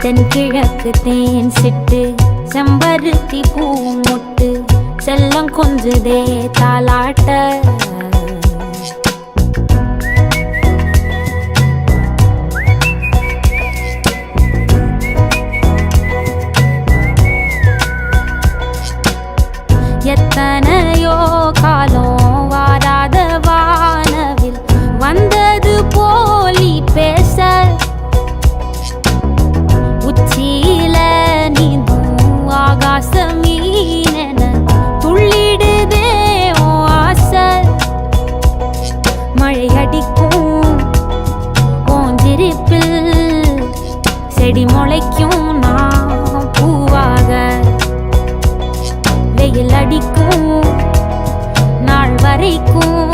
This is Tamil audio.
தென்கிழக்கு தேன் சிட்டு செம்பருத்தி பூ முட்டு செல்லம் கொஞ்சுதே தாலாட்ட எத்தனையோ காலம் வாராத வானவில் வந்தது போலி பேச உச்சியில நீந்தும் ஆகாச மீனென துள்ளிடுதே உன் ஆசை மழை அடிக்கும் உன் சிரிப்பில் செடி முளைக்கும் நான் பூவாக வெயில் அடிக்கும் நாள் வரைக்கும்